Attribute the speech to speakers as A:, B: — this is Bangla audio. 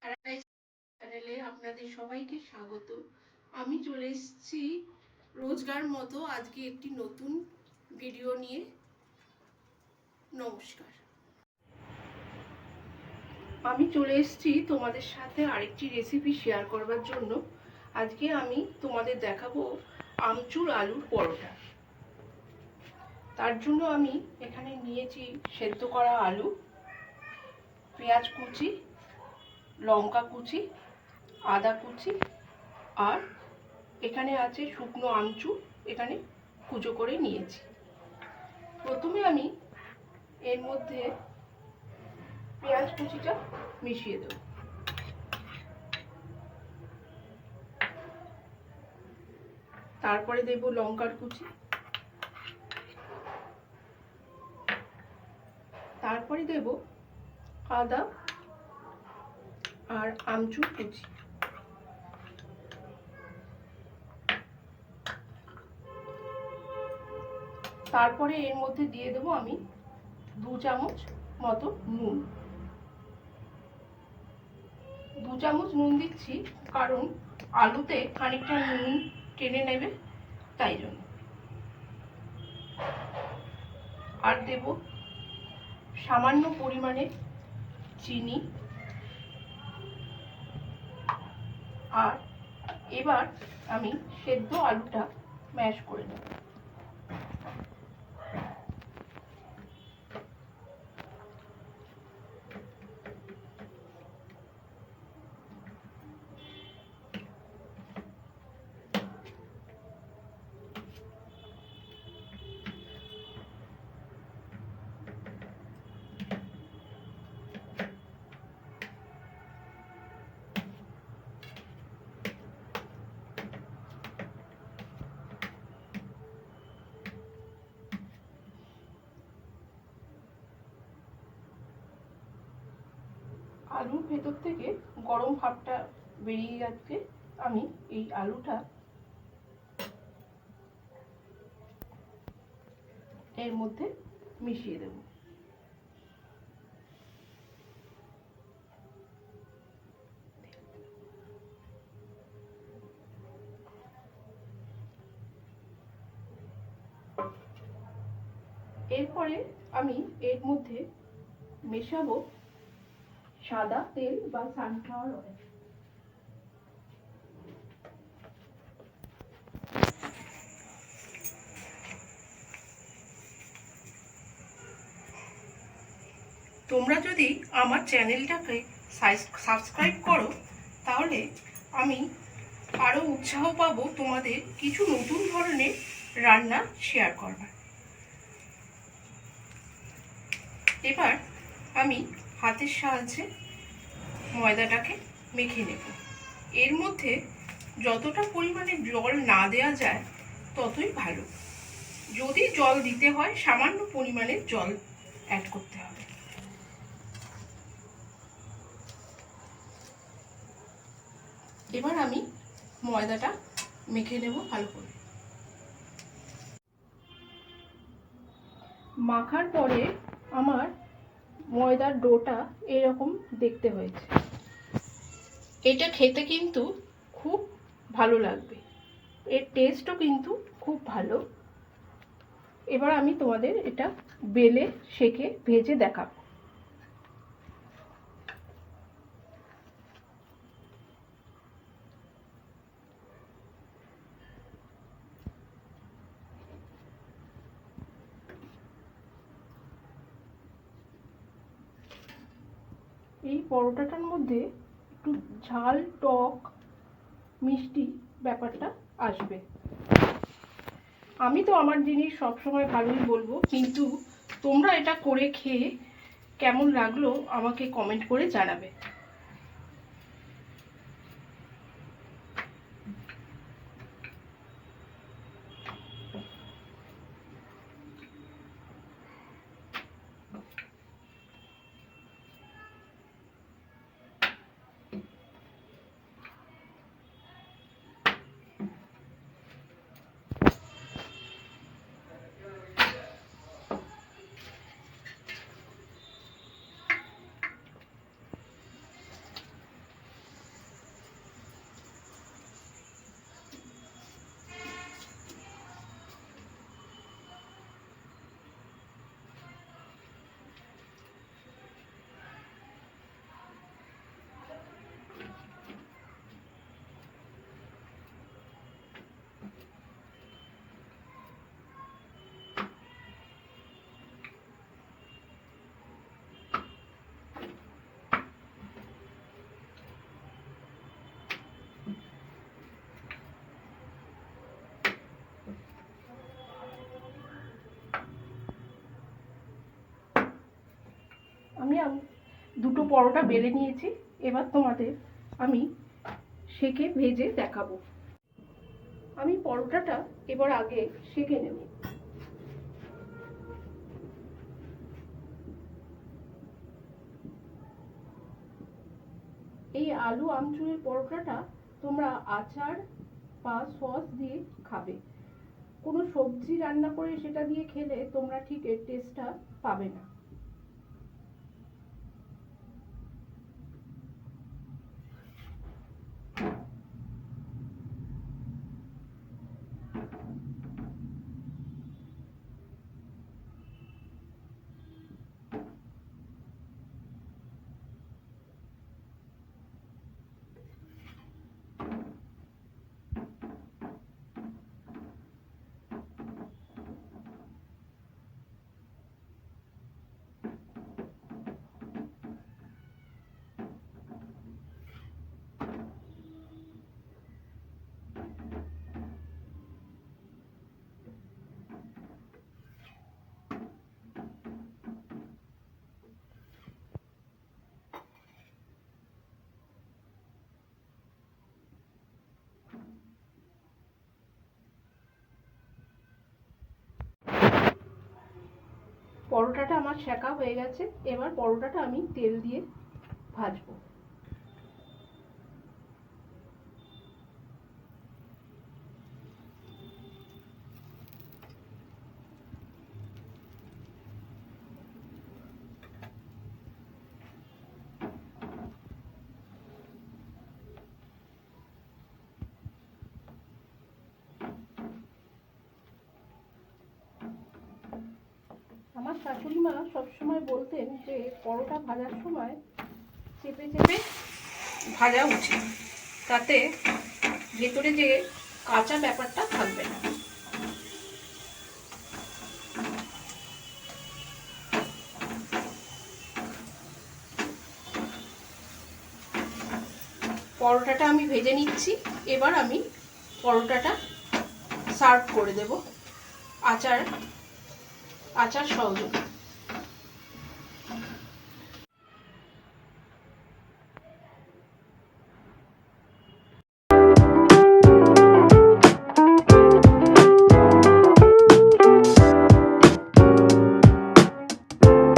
A: প্যারাডাইস চ্যানেলে আপনাদের সবাইকে স্বাগত। আমি চলে এসেছি রোজগার মতো আজকে একটি নতুন ভিডিও নিয়ে। নমস্কার। আমি চলে এসেছি তোমাদের সাথে আরেকটি রেসিপি শেয়ার করবার জন্য। আজকে আমি তোমাদের দেখাবো আমচুর আলুর পরোটা। তার জন্য আমি এখানে নিয়েছি সেদ্ধ করা আলু, পেঁয়াজ কুচি, লঙ্কা কুচি, আদা কুচি, আর এখানে আছে শুকনো আমচুর, এখানে কুচো করে নিয়েছি। প্রথমে আমি এর মধ্যে পেঁয়াজ কুচিটা মিশিয়ে দেব। তারপরে দেব লঙ্কার কুচি, তারপরে দেব আদা আর আমচুর কুচি, তারপরে এর মধ্যে দিয়ে দেব আমি 2 চামচ মতো নুন। 2 চামচ নুন দিচ্ছি কারণ আলুতে খানিকটা নুন টেনে নেবে, তাই জন্য। আর দেব সামান্য পরিমাণে চিনি। আর এবার আমি সেদ্ধ আলুটা ম্যাশ করে নেব। আলুর ভেতর থেকে গরম ভাবটা বেরিয়ে যাচ্ছে। আমি এই আলুটা এর মধ্যে মিশিয়ে দেব। এরপরে আমি এর মধ্যে মেশাবো সাদা তেল বা সানফ্লাওয়ার অয়েল। তোমরা যদি আমার চ্যানেলটাকে সাবস্ক্রাইব করো তাহলে আমি আরও উৎসাহ পাবো তোমাদের কিছু নতুন ধরনের রান্না শেয়ার করবার। এবার আমি হাতের সাহায্যে ময়দাটাকে মেখে নেব। এর মধ্যে যতটা পরিমাণে জল না দেওয়া যায় ততই ভালো। যদি জল দিতে হয় সামান্য পরিমাণে জল অ্যাড করতে হবে। এবার আমি ময়দাটা মেখে নেব ভালো করে। মাখার পরে আমার ময়দার ডোটা এরকম দেখতে হয়েছে। এটা খেতে কিন্তু খুব ভালো লাগবে, এর টেস্টও কিন্তু খুব ভালো। এবার আমি তোমাদের এটা বেলে সেঁকে ভেজে দেখাবো। এই পরোটাটার মধ্যে একটু ঝাল, টক, মিষ্টি ব্যাপারটা আসবে। আমি তো আমার জিনিস সবসময় ভালোই বলবো, কিন্তু তোমরা এটা করে খেয়ে কেমন লাগলো আমাকে কমেন্ট করে জানাবে। দুটো পরোটা বেলে নিয়েছি, এবার তোমাদের আমি সেকে ভেজে দেখাবো। আমি পরোটাটা এবার আগে সেকে নেব। এই আলু আমচুরের পরোটাটা তোমরা আচার বা সস দিয়ে খাবে। কোনো সবজি রান্না করে সেটা দিয়ে খেলে তোমরা ঠিক এর টেস্টটা পাবে না। পরোটাটা আমার সেকা হয়ে গেছে, এবার পরোটাটা আমি তেল দিয়ে ভাজবো। আমার শাশুড়ি মা সবসময় বলতেন যে পরোটা ভাজার সময় চেপে চেপে ভাজা উচিত, তাতে ভেতরে যে কাঁচা ব্যাপারটা থাকবে না। পরোটাটা আমি ভেজে নিচ্ছি, এবার আমি পরোটাটা সার্ভ করে দেব আচার সহযোগে।